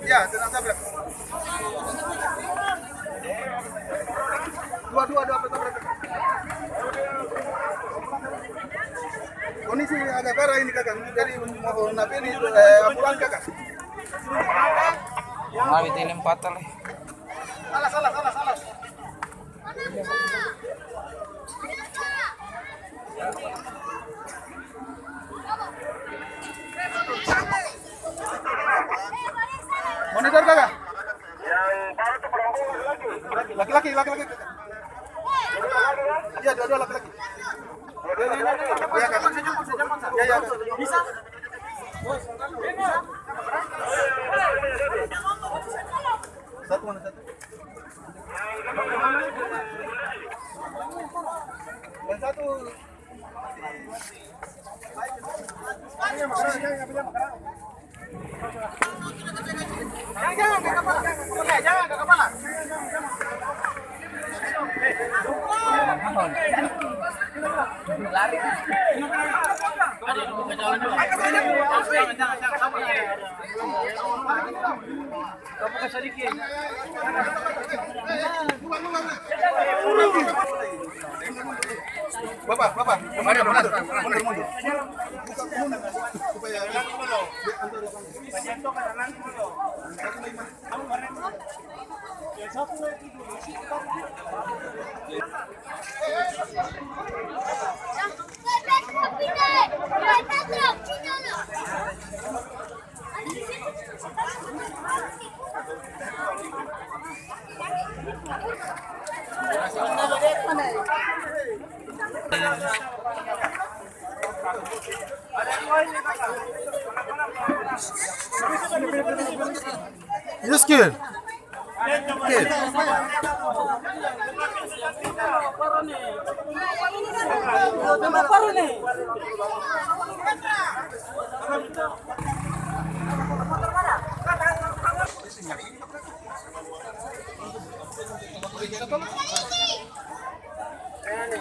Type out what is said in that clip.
Ya, tenang tabrak. Dua tabrak. Kondisi agak parah ini kakak. Jadi mohon apa ini ambulan kakak. Mawit ini patah leh. Salah. Monitor kakak. Laki-laki. Iya, dua laki-laki. Ya, kakak. Ya. Bisa. Satu. Dan satu. Jangan ke kepala. Lari. Kamu sedikit. Bapak, mundur. Supaya Yuskil. Oke. Paru nih.